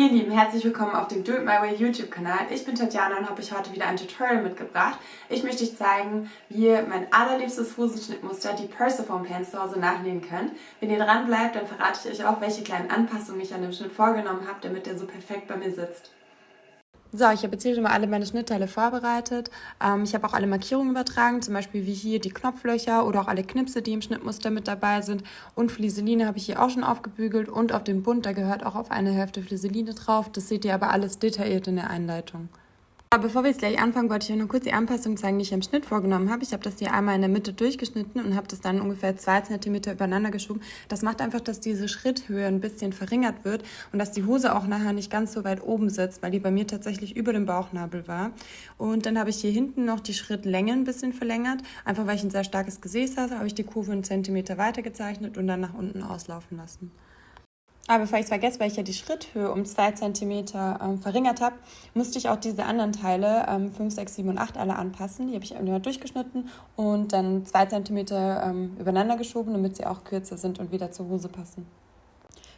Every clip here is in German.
Ihr Lieben, herzlich willkommen auf dem Do It My Way YouTube-Kanal. Ich bin Tatjana und habe euch heute wieder ein Tutorial mitgebracht. Ich möchte euch zeigen, wie ihr mein allerliebstes Hosenschnittmuster, die Persephone Pants, zu Hause nachnähen könnt. Wenn ihr dran bleibt, dann verrate ich euch auch, welche kleinen Anpassungen ich an dem Schnitt vorgenommen habe, damit der so perfekt bei mir sitzt. So, ich habe jetzt hier schon mal alle meine Schnittteile vorbereitet. Ich habe auch alle Markierungen übertragen, zum Beispiel wie hier die Knopflöcher oder auch alle Knipse, die im Schnittmuster mit dabei sind. Und Flieseline habe ich hier auch schon aufgebügelt und auf dem Bund, da gehört auch auf eine Hälfte Flieseline drauf. Das seht ihr aber alles detailliert in der Einleitung. Aber bevor wir jetzt gleich anfangen, wollte ich euch noch kurz die Anpassung zeigen, die ich im Schnitt vorgenommen habe. Ich habe das hier einmal in der Mitte durchgeschnitten und habe das dann ungefähr 2 cm übereinander geschoben. Das macht einfach, dass diese Schritthöhe ein bisschen verringert wird und dass die Hose auch nachher nicht ganz so weit oben sitzt, weil die bei mir tatsächlich über dem Bauchnabel war. Und dann habe ich hier hinten noch die Schrittlänge ein bisschen verlängert. Einfach weil ich ein sehr starkes Gesäß habe, habe ich die Kurve 1 cm weiter gezeichnet und dann nach unten auslaufen lassen. Aber bevor ich es vergesse, weil ich ja die Schritthöhe um 2 cm verringert habe, musste ich auch diese anderen Teile, 5, 6, 7 und 8 alle anpassen. Die habe ich immer durchgeschnitten und dann 2 cm übereinander geschoben, damit sie auch kürzer sind und wieder zur Hose passen.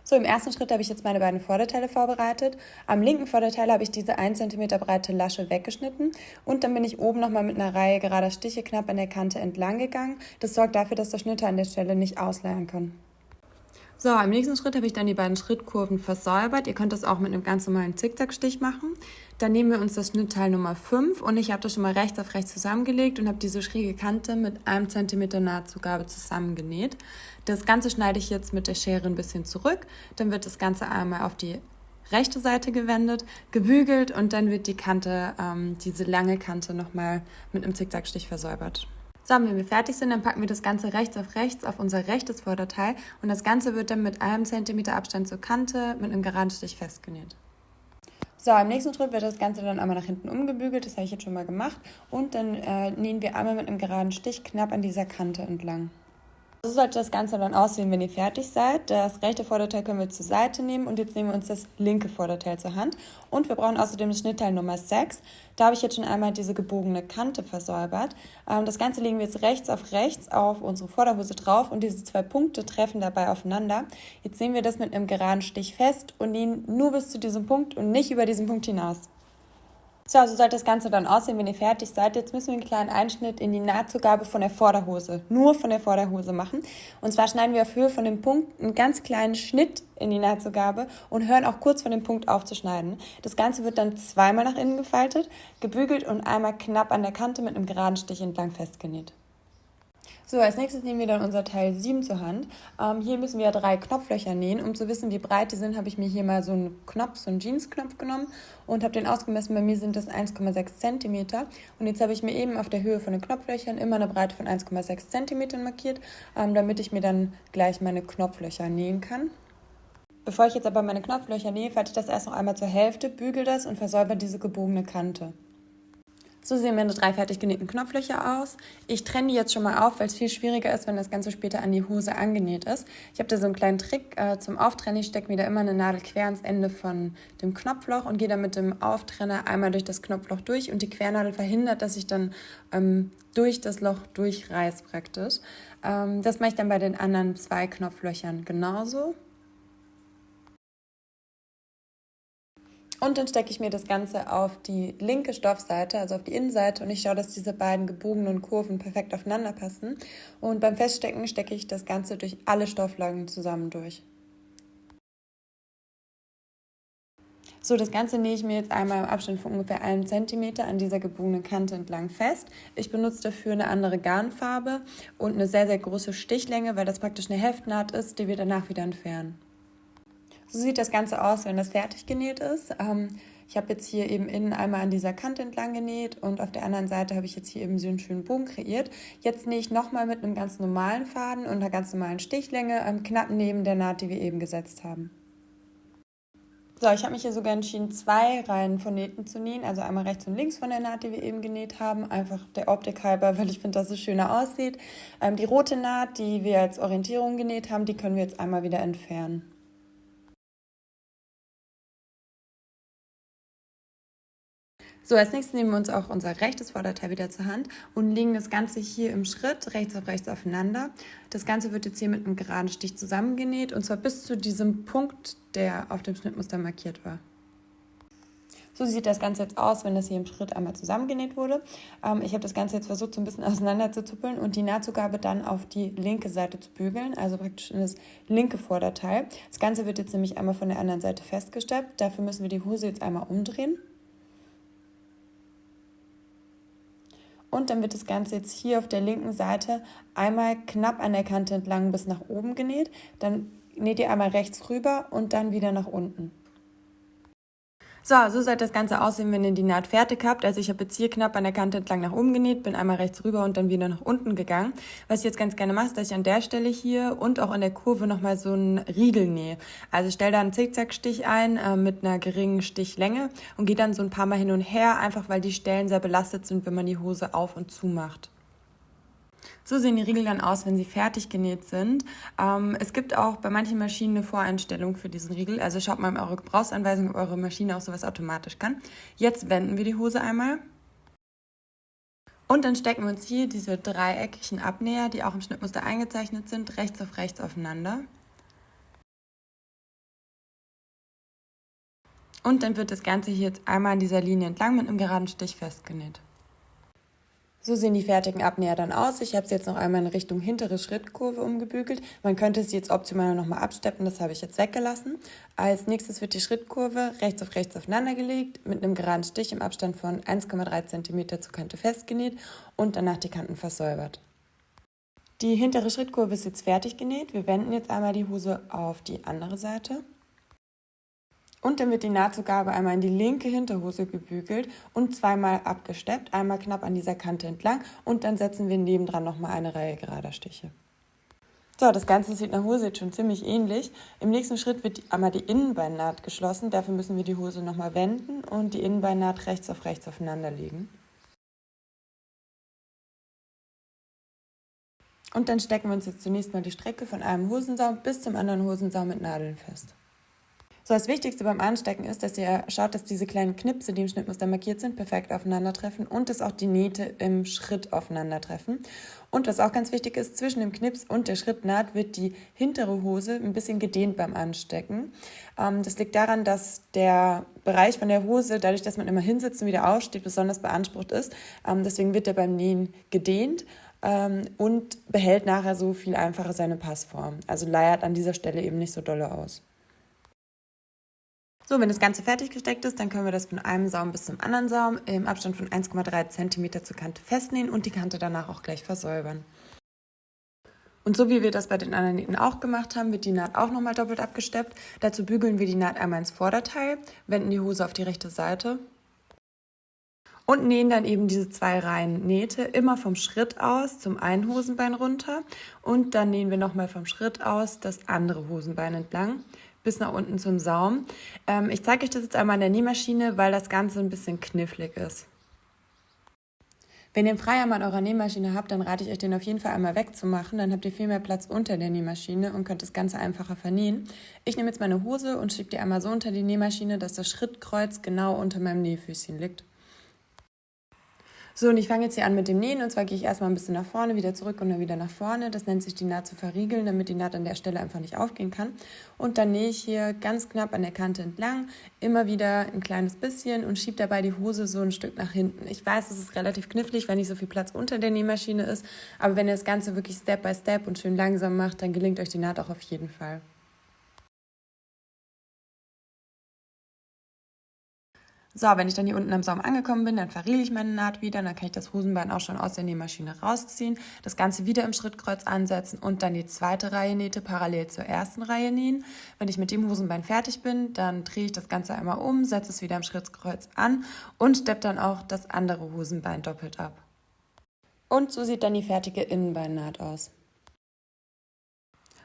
So, im ersten Schritt habe ich jetzt meine beiden Vorderteile vorbereitet. Am linken Vorderteil habe ich diese 1 cm breite Lasche weggeschnitten und dann bin ich oben nochmal mit einer Reihe gerader Stiche knapp an der Kante entlang gegangen. Das sorgt dafür, dass der Schnitter an der Stelle nicht ausleiern kann. So, im nächsten Schritt habe ich dann die beiden Schrittkurven versäubert. Ihr könnt das auch mit einem ganz normalen Zickzackstich machen. Dann nehmen wir uns das Schnittteil Nummer 5 und ich habe das schon mal rechts auf rechts zusammengelegt und habe diese schräge Kante mit 1 cm Nahtzugabe zusammengenäht. Das Ganze schneide ich jetzt mit der Schere ein bisschen zurück. Dann wird das Ganze einmal auf die rechte Seite gewendet, gebügelt und dann wird die Kante, diese lange Kante nochmal mit einem Zickzackstich versäubert. So, wenn wir fertig sind, dann packen wir das Ganze rechts auf unser rechtes Vorderteil und das Ganze wird dann mit 1 cm Abstand zur Kante mit einem geraden Stich festgenäht. So, im nächsten Schritt wird das Ganze dann einmal nach hinten umgebügelt, das habe ich jetzt schon mal gemacht und dann nähen wir einmal mit einem geraden Stich knapp an dieser Kante entlang. So sollte das Ganze dann aussehen, wenn ihr fertig seid. Das rechte Vorderteil können wir zur Seite nehmen und jetzt nehmen wir uns das linke Vorderteil zur Hand. Und wir brauchen außerdem das Schnittteil Nummer 6. Da habe ich jetzt schon einmal diese gebogene Kante versäubert. Das Ganze legen wir jetzt rechts auf unsere Vorderhose drauf und diese 2 Punkte treffen dabei aufeinander. Jetzt nehmen wir das mit einem geraden Stich fest und nähen nur bis zu diesem Punkt und nicht über diesen Punkt hinaus. So, also sollte das Ganze dann aussehen, wenn ihr fertig seid. Jetzt müssen wir einen kleinen Einschnitt in die Nahtzugabe von der Vorderhose, nur von der Vorderhose machen. Und zwar schneiden wir auf Höhe von dem Punkt einen ganz kleinen Schnitt in die Nahtzugabe und hören auch kurz von dem Punkt auf zu schneiden. Das Ganze wird dann zweimal nach innen gefaltet, gebügelt und einmal knapp an der Kante mit einem geraden Stich entlang festgenäht. So, als nächstes nehmen wir dann unser Teil 7 zur Hand. Hier müssen wir 3 Knopflöcher nähen. Um zu wissen, wie breit die sind, habe ich mir hier mal so einen Knopf, so einen Jeansknopf genommen und habe den ausgemessen. Bei mir sind das 1,6 cm. Und jetzt habe ich mir eben auf der Höhe von den Knopflöchern immer eine Breite von 1,6 cm markiert, damit ich mir dann gleich meine Knopflöcher nähen kann. Bevor ich jetzt aber meine Knopflöcher nähe, falte ich das erst noch einmal zur Hälfte, bügel das und versäubere diese gebogene Kante. So sehen meine 3 fertig genähten Knopflöcher aus. Ich trenne die jetzt schon mal auf, weil es viel schwieriger ist, wenn das Ganze später an die Hose angenäht ist. Ich habe da so einen kleinen Trick zum Auftrennen. Ich stecke mir da immer eine Nadel quer ans Ende von dem Knopfloch und gehe dann mit dem Auftrenner einmal durch das Knopfloch durch und die Quernadel verhindert, dass ich dann durch das Loch durchreiße praktisch. Das mache ich dann bei den anderen 2 Knopflöchern genauso. Und dann stecke ich mir das Ganze auf die linke Stoffseite, also auf die Innenseite und ich schaue, dass diese beiden gebogenen Kurven perfekt aufeinander passen. Und beim Feststecken stecke ich das Ganze durch alle Stofflagen zusammen durch. So, das Ganze nähe ich mir jetzt einmal im Abstand von ungefähr 1 cm an dieser gebogenen Kante entlang fest. Ich benutze dafür eine andere Garnfarbe und eine sehr, sehr große Stichlänge, weil das praktisch eine Heftnaht ist, die wir danach wieder entfernen. So sieht das Ganze aus, wenn das fertig genäht ist. Ich habe jetzt hier eben innen einmal an dieser Kante entlang genäht und auf der anderen Seite habe ich jetzt hier eben so einen schönen Bogen kreiert. Jetzt nähe ich nochmal mit einem ganz normalen Faden und einer ganz normalen Stichlänge knapp neben der Naht, die wir eben gesetzt haben. So, ich habe mich hier sogar entschieden, 2 Reihen von Nähten zu nähen, also einmal rechts und links von der Naht, die wir eben genäht haben, einfach der Optik halber, weil ich finde, dass es schöner aussieht. Die rote Naht, die wir als Orientierung genäht haben, die können wir jetzt einmal wieder entfernen. So, als nächstes nehmen wir uns auch unser rechtes Vorderteil wieder zur Hand und legen das Ganze hier im Schritt rechts auf rechts aufeinander. Das Ganze wird jetzt hier mit einem geraden Stich zusammengenäht und zwar bis zu diesem Punkt, der auf dem Schnittmuster markiert war. So sieht das Ganze jetzt aus, wenn das hier im Schritt einmal zusammengenäht wurde. Ich habe das Ganze jetzt versucht, so ein bisschen auseinander zu zuppeln und die Nahtzugabe dann auf die linke Seite zu bügeln, also praktisch in das linke Vorderteil. Das Ganze wird jetzt nämlich einmal von der anderen Seite festgesteppt. Dafür müssen wir die Hose jetzt einmal umdrehen. Und dann wird das Ganze jetzt hier auf der linken Seite einmal knapp an der Kante entlang bis nach oben genäht. Dann näht ihr einmal rechts rüber und dann wieder nach unten. So sollte das Ganze aussehen, wenn ihr die Naht fertig habt. Also ich habe jetzt hier knapp an der Kante entlang nach oben genäht, bin einmal rechts rüber und dann wieder nach unten gegangen. Was ich jetzt ganz gerne mache, ist, dass ich an der Stelle hier und auch an der Kurve nochmal so einen Riegel nähe. Also ich stelle da einen Zickzackstich ein mit einer geringen Stichlänge und gehe dann so ein paar Mal hin und her, einfach weil die Stellen sehr belastet sind, wenn man die Hose auf und zu macht. So sehen die Riegel dann aus, wenn sie fertig genäht sind. Es gibt auch bei manchen Maschinen eine Voreinstellung für diesen Riegel. Also schaut mal in eure Gebrauchsanweisung, ob eure Maschine auch sowas automatisch kann. Jetzt wenden wir die Hose einmal. Und dann stecken wir uns hier diese dreieckigen Abnäher, die auch im Schnittmuster eingezeichnet sind, rechts auf rechts aufeinander. Und dann wird das Ganze hier jetzt einmal an dieser Linie entlang mit einem geraden Stich festgenäht. So sehen die fertigen Abnäher dann aus. Ich habe es jetzt noch einmal in Richtung hintere Schrittkurve umgebügelt. Man könnte sie jetzt optimal nochmal absteppen, das habe ich jetzt weggelassen. Als nächstes wird die Schrittkurve rechts auf rechts aufeinander gelegt, mit einem geraden Stich im Abstand von 1,3 cm zur Kante festgenäht und danach die Kanten versäubert. Die hintere Schrittkurve ist jetzt fertig genäht. Wir wenden jetzt einmal die Hose auf die andere Seite. Und dann wird die Nahtzugabe einmal in die linke Hinterhose gebügelt und zweimal abgesteppt, einmal knapp an dieser Kante entlang und dann setzen wir nebendran nochmal eine Reihe gerader Stiche. So, das Ganze sieht nach Hose jetzt schon ziemlich ähnlich. Im nächsten Schritt wird einmal die Innenbeinnaht geschlossen, dafür müssen wir die Hose nochmal wenden und die Innenbeinnaht rechts auf rechts aufeinander legen. Und dann stecken wir uns jetzt zunächst mal die Strecke von einem Hosensaum bis zum anderen Hosensaum mit Nadeln fest. So, das Wichtigste beim Anstecken ist, dass ihr schaut, dass diese kleinen Knipse, die im Schnittmuster markiert sind, perfekt aufeinandertreffen und dass auch die Nähte im Schritt aufeinandertreffen. Und was auch ganz wichtig ist, zwischen dem Knips und der Schrittnaht wird die hintere Hose ein bisschen gedehnt beim Anstecken. Das liegt daran, dass der Bereich von der Hose, dadurch, dass man immer hinsetzt und wieder aufsteht, besonders beansprucht ist. Deswegen wird er beim Nähen gedehnt und behält nachher so viel einfacher seine Passform. Also leiert an dieser Stelle eben nicht so dolle aus. So, wenn das Ganze fertig gesteckt ist, dann können wir das von einem Saum bis zum anderen Saum im Abstand von 1,3 cm zur Kante festnähen und die Kante danach auch gleich versäubern. Und so wie wir das bei den anderen Nähten auch gemacht haben, wird die Naht auch nochmal doppelt abgesteppt. Dazu bügeln wir die Naht einmal ins Vorderteil, wenden die Hose auf die rechte Seite und nähen dann eben diese 2 Reihen Nähte immer vom Schritt aus zum einen Hosenbein runter und dann nähen wir nochmal vom Schritt aus das andere Hosenbein entlang bis nach unten zum Saum. Ich zeige euch das jetzt einmal an der Nähmaschine, weil das Ganze ein bisschen knifflig ist. Wenn ihr einen Freiarm an eurer Nähmaschine habt, dann rate ich euch, den auf jeden Fall einmal wegzumachen. Dann habt ihr viel mehr Platz unter der Nähmaschine und könnt das Ganze einfacher vernähen. Ich nehme jetzt meine Hose und schiebe die einmal so unter die Nähmaschine, dass das Schrittkreuz genau unter meinem Nähfüßchen liegt. So, und ich fange jetzt hier an mit dem Nähen und zwar gehe ich erstmal ein bisschen nach vorne, wieder zurück und dann wieder nach vorne. Das nennt sich die Naht zu verriegeln, damit die Naht an der Stelle einfach nicht aufgehen kann. Und dann nähe ich hier ganz knapp an der Kante entlang, immer wieder ein kleines bisschen und schiebe dabei die Hose so ein Stück nach hinten. Ich weiß, es ist relativ knifflig, weil nicht so viel Platz unter der Nähmaschine ist, aber wenn ihr das Ganze wirklich Step by Step und schön langsam macht, dann gelingt euch die Naht auch auf jeden Fall. So, wenn ich dann hier unten am Saum angekommen bin, dann verriegel ich meine Naht wieder, dann kann ich das Hosenbein auch schon aus der Nähmaschine rausziehen, das Ganze wieder im Schrittkreuz ansetzen und dann die zweite Reihe Nähte parallel zur ersten Reihe nähen. Wenn ich mit dem Hosenbein fertig bin, dann drehe ich das Ganze einmal um, setze es wieder im Schrittkreuz an und steppe dann auch das andere Hosenbein doppelt ab. Und so sieht dann die fertige Innenbeinnaht aus.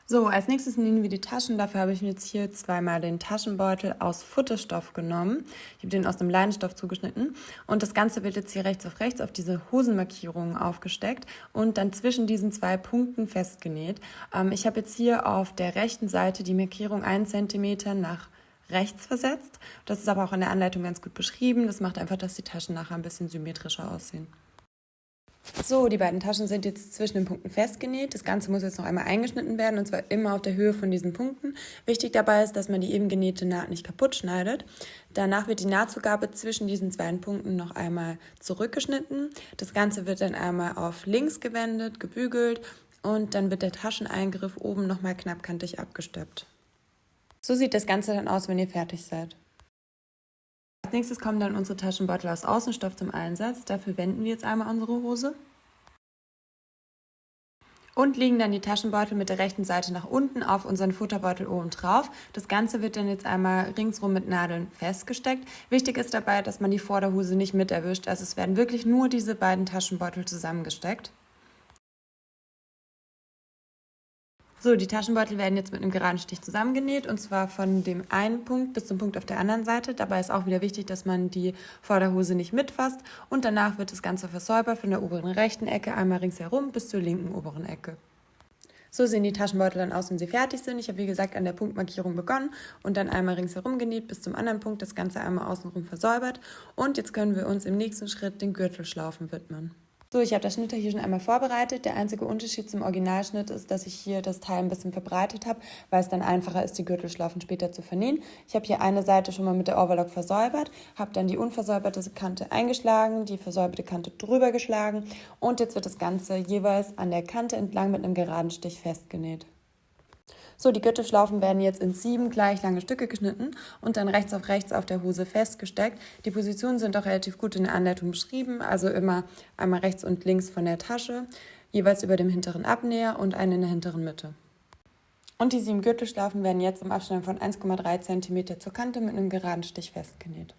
So, als nächstes nähen wir die Taschen. Dafür habe ich mir jetzt hier zweimal den Taschenbeutel aus Futterstoff genommen. Ich habe den aus dem Leinenstoff zugeschnitten. Und das Ganze wird jetzt hier rechts auf diese Hosenmarkierungen aufgesteckt und dann zwischen diesen 2 Punkten festgenäht. Ich habe jetzt hier auf der rechten Seite die Markierung 1 cm nach rechts versetzt. Das ist aber auch in der Anleitung ganz gut beschrieben. Das macht einfach, dass die Taschen nachher ein bisschen symmetrischer aussehen. So, die beiden Taschen sind jetzt zwischen den Punkten festgenäht. Das Ganze muss jetzt noch einmal eingeschnitten werden, und zwar immer auf der Höhe von diesen Punkten. Wichtig dabei ist, dass man die eben genähte Naht nicht kaputt schneidet. Danach wird die Nahtzugabe zwischen diesen zwei Punkten noch einmal zurückgeschnitten. Das Ganze wird dann einmal auf links gewendet, gebügelt, und dann wird der Tascheneingriff oben nochmal knappkantig abgesteppt. So sieht das Ganze dann aus, wenn ihr fertig seid. Als nächstes kommen dann unsere Taschenbeutel aus Außenstoff zum Einsatz. Dafür wenden wir jetzt einmal unsere Hose und legen dann die Taschenbeutel mit der rechten Seite nach unten auf unseren Futterbeutel oben drauf. Das Ganze wird dann jetzt einmal ringsrum mit Nadeln festgesteckt. Wichtig ist dabei, dass man die Vorderhose nicht mit erwischt. Also es werden wirklich nur diese beiden Taschenbeutel zusammengesteckt. So, die Taschenbeutel werden jetzt mit einem geraden Stich zusammengenäht, und zwar von dem einen Punkt bis zum Punkt auf der anderen Seite. Dabei ist auch wieder wichtig, dass man die Vorderhose nicht mitfasst, und danach wird das Ganze versäubert von der oberen rechten Ecke einmal ringsherum bis zur linken oberen Ecke. So sehen die Taschenbeutel dann aus, wenn sie fertig sind. Ich habe, wie gesagt, an der Punktmarkierung begonnen und dann einmal ringsherum genäht bis zum anderen Punkt, das Ganze einmal außenrum versäubert, und jetzt können wir uns im nächsten Schritt den Gürtelschlaufen widmen. So, ich habe das Schnitter hier schon einmal vorbereitet. Der einzige Unterschied zum Originalschnitt ist, dass ich hier das Teil ein bisschen verbreitet habe, weil es dann einfacher ist, die Gürtelschlaufen später zu vernähen. Ich habe hier eine Seite schon mal mit der Overlock versäubert, habe dann die unversäuberte Kante eingeschlagen, die versäuberte Kante drüber geschlagen, und jetzt wird das Ganze jeweils an der Kante entlang mit einem geraden Stich festgenäht. So, die Gürtelschlaufen werden jetzt in 7 gleich lange Stücke geschnitten und dann rechts auf der Hose festgesteckt. Die Positionen sind auch relativ gut in der Anleitung beschrieben, also immer einmal rechts und links von der Tasche, jeweils über dem hinteren Abnäher und einen in der hinteren Mitte. Und die 7 Gürtelschlaufen werden jetzt im Abstand von 1,3 cm zur Kante mit einem geraden Stich festgenäht.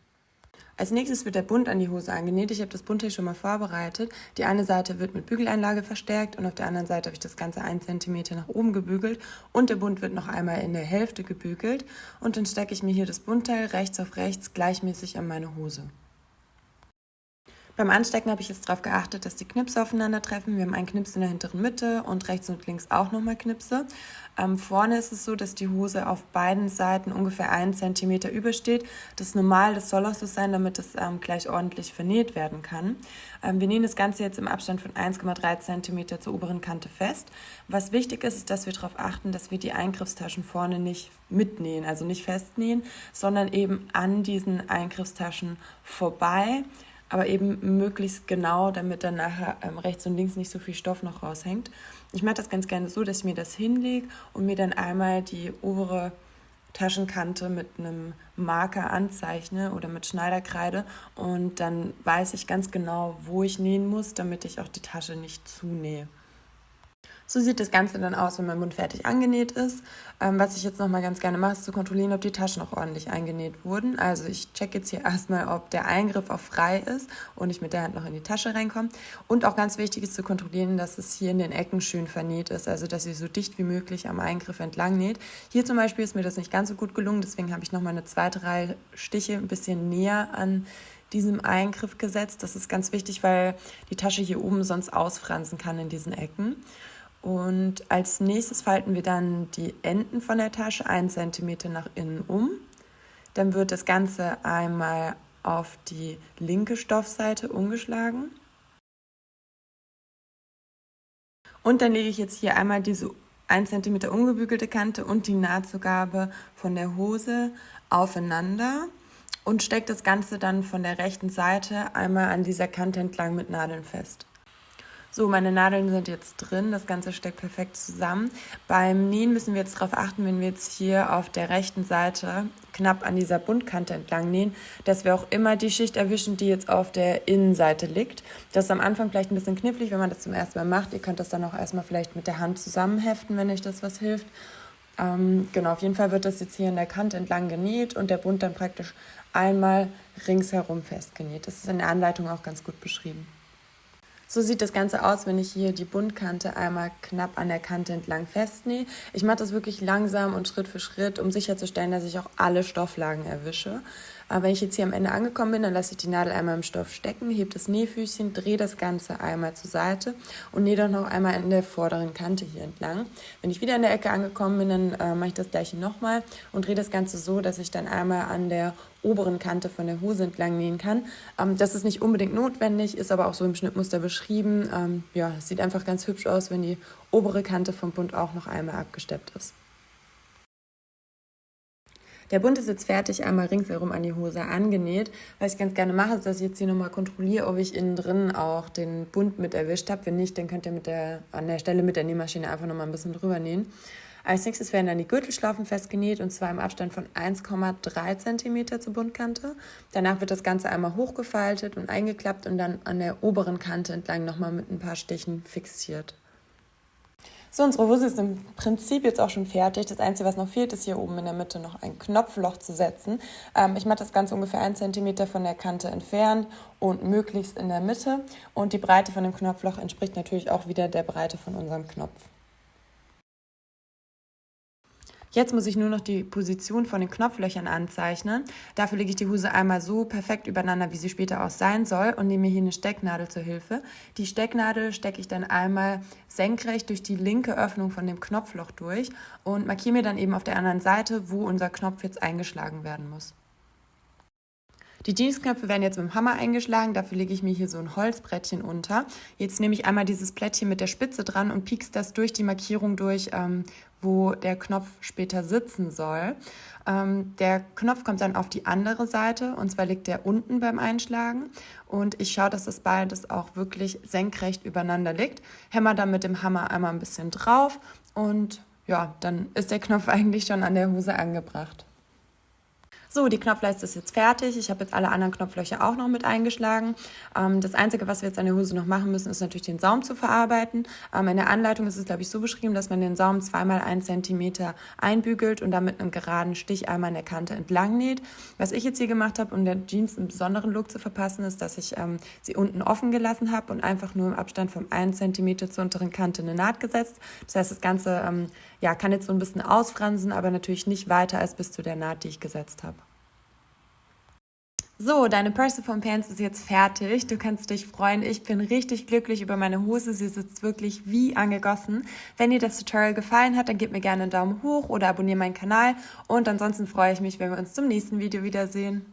Als nächstes wird der Bund an die Hose angenäht. Ich habe das Bund hier schon mal vorbereitet. Die eine Seite wird mit Bügeleinlage verstärkt und auf der anderen Seite habe ich das Ganze 1 cm nach oben gebügelt, und der Bund wird noch einmal in der Hälfte gebügelt, und dann stecke ich mir hier das Bundteil rechts auf rechts gleichmäßig an meine Hose. Beim Anstecken habe ich jetzt darauf geachtet, dass die Knipse aufeinandertreffen. Wir haben einen Knips in der hinteren Mitte und rechts und links auch nochmal Knipse. Vorne ist es so, dass die Hose auf beiden Seiten ungefähr 1 cm übersteht. Das ist normal, das soll auch so sein, damit es gleich ordentlich vernäht werden kann. Wir nähen das Ganze jetzt im Abstand von 1,3 cm zur oberen Kante fest. Was wichtig ist, ist, dass wir darauf achten, dass wir die Eingriffstaschen vorne nicht mitnähen, also nicht festnähen, sondern eben an diesen Eingriffstaschen vorbei, aber eben möglichst genau, damit dann nachher rechts und links nicht so viel Stoff noch raushängt. Ich mache das ganz gerne so, dass ich mir das hinlege und mir dann einmal die obere Taschenkante mit einem Marker anzeichne oder mit Schneiderkreide, und dann weiß ich ganz genau, wo ich nähen muss, damit ich auch die Tasche nicht zunähe. So sieht das Ganze dann aus, wenn mein Bund fertig angenäht ist. Was ich jetzt nochmal ganz gerne mache, ist zu kontrollieren, ob die Taschen auch ordentlich eingenäht wurden. Also ich check jetzt hier erstmal, ob der Eingriff auch frei ist und ich mit der Hand noch in die Tasche reinkomme. Und auch ganz wichtig ist zu kontrollieren, dass es hier in den Ecken schön vernäht ist, also dass ihr so dicht wie möglich am Eingriff entlang näht. Hier zum Beispiel ist mir das nicht ganz so gut gelungen, deswegen habe ich nochmal eine zweite Reihe Stiche ein bisschen näher an diesem Eingriff gesetzt. Das ist ganz wichtig, weil die Tasche hier oben sonst ausfransen kann in diesen Ecken. Und als nächstes falten wir dann die Enden von der Tasche 1 cm nach innen um. Dann wird das Ganze einmal auf die linke Stoffseite umgeschlagen. Und dann lege ich jetzt hier einmal diese 1 cm umgebügelte Kante und die Nahtzugabe von der Hose aufeinander und stecke das Ganze dann von der rechten Seite einmal an dieser Kante entlang mit Nadeln fest. So, meine Nadeln sind jetzt drin, das Ganze steckt perfekt zusammen. Beim Nähen müssen wir jetzt darauf achten, wenn wir jetzt hier auf der rechten Seite knapp an dieser Bundkante entlang nähen, dass wir auch immer die Schicht erwischen, die jetzt auf der Innenseite liegt. Das ist am Anfang vielleicht ein bisschen knifflig, wenn man das zum ersten Mal macht. Ihr könnt das dann auch erstmal vielleicht mit der Hand zusammenheften, wenn euch das was hilft. Genau, auf jeden Fall wird das jetzt hier an der Kante entlang genäht und der Bund dann praktisch einmal ringsherum festgenäht. Das ist in der Anleitung auch ganz gut beschrieben. So sieht das Ganze aus, wenn ich hier die Bundkante einmal knapp an der Kante entlang festnähe. Ich mache das wirklich langsam und Schritt für Schritt, um sicherzustellen, dass ich auch alle Stofflagen erwische. Aber wenn ich jetzt hier am Ende angekommen bin, dann lasse ich die Nadel einmal im Stoff stecken, hebe das Nähfüßchen, drehe das Ganze einmal zur Seite und nähe dann noch einmal an der vorderen Kante hier entlang. Wenn ich wieder an der Ecke angekommen bin, dann mache ich das gleiche nochmal und drehe das Ganze so, dass ich dann einmal an der oberen Kante von der Hose entlang nähen kann. Das ist nicht unbedingt notwendig, ist aber auch so im Schnittmuster beschrieben. Ja, es sieht einfach ganz hübsch aus, wenn die obere Kante vom Bund auch noch einmal abgesteppt ist. Der Bund ist jetzt fertig, einmal ringsherum an die Hose angenäht. Was ich ganz gerne mache, ist, dass ich jetzt hier nochmal kontrolliere, ob ich innen drin auch den Bund mit erwischt habe. Wenn nicht, dann könnt ihr an der Stelle mit der Nähmaschine einfach nochmal ein bisschen drüber nähen. Als nächstes werden dann die Gürtelschlaufen festgenäht und zwar im Abstand von 1,3 cm zur Bundkante. Danach wird das Ganze einmal hochgefaltet und eingeklappt und dann an der oberen Kante entlang nochmal mit ein paar Stichen fixiert. So, unsere Hose ist im Prinzip jetzt auch schon fertig. Das Einzige, was noch fehlt, ist hier oben in der Mitte noch ein Knopfloch zu setzen. Ich mache das Ganze ungefähr 1 cm von der Kante entfernt und möglichst in der Mitte. Und die Breite von dem Knopfloch entspricht natürlich auch wieder der Breite von unserem Knopf. Jetzt muss ich nur noch die Position von den Knopflöchern anzeichnen. Dafür lege ich die Hose einmal so perfekt übereinander, wie sie später auch sein soll und nehme mir hier eine Stecknadel zur Hilfe. Die Stecknadel stecke ich dann einmal senkrecht durch die linke Öffnung von dem Knopfloch durch und markiere mir dann eben auf der anderen Seite, wo unser Knopf jetzt eingeschlagen werden muss. Die Jeansknöpfe werden jetzt mit dem Hammer eingeschlagen, dafür lege ich mir hier so ein Holzbrettchen unter. Jetzt nehme ich einmal dieses Plättchen mit der Spitze dran und piekse das durch die Markierung durch, wo der Knopf später sitzen soll. Der Knopf kommt dann auf die andere Seite und zwar liegt der unten beim Einschlagen und ich schaue, dass das beides auch wirklich senkrecht übereinander liegt. Hämmer dann mit dem Hammer einmal ein bisschen drauf und ja, dann ist der Knopf eigentlich schon an der Hose angebracht. So, die Knopfleiste ist jetzt fertig. Ich habe jetzt alle anderen Knopflöcher auch noch mit eingeschlagen. Das Einzige, was wir jetzt an der Hose noch machen müssen, ist natürlich den Saum zu verarbeiten. In der Anleitung ist es, glaube ich, so beschrieben, dass man den Saum 2x1 cm einbügelt und dann mit einem geraden Stich einmal an der Kante entlang näht. Was ich jetzt hier gemacht habe, um der Jeans einen besonderen Look zu verpassen, ist, dass ich sie unten offen gelassen habe und einfach nur im Abstand von 1 cm zur unteren Kante eine Naht gesetzt. Das heißt, das Ganze kann jetzt so ein bisschen ausfransen, aber natürlich nicht weiter als bis zu der Naht, die ich gesetzt habe. So, deine Persephone Pants ist jetzt fertig. Du kannst dich freuen. Ich bin richtig glücklich über meine Hose. Sie sitzt wirklich wie angegossen. Wenn dir das Tutorial gefallen hat, dann gib mir gerne einen Daumen hoch oder abonniere meinen Kanal. Und ansonsten freue ich mich, wenn wir uns zum nächsten Video wiedersehen.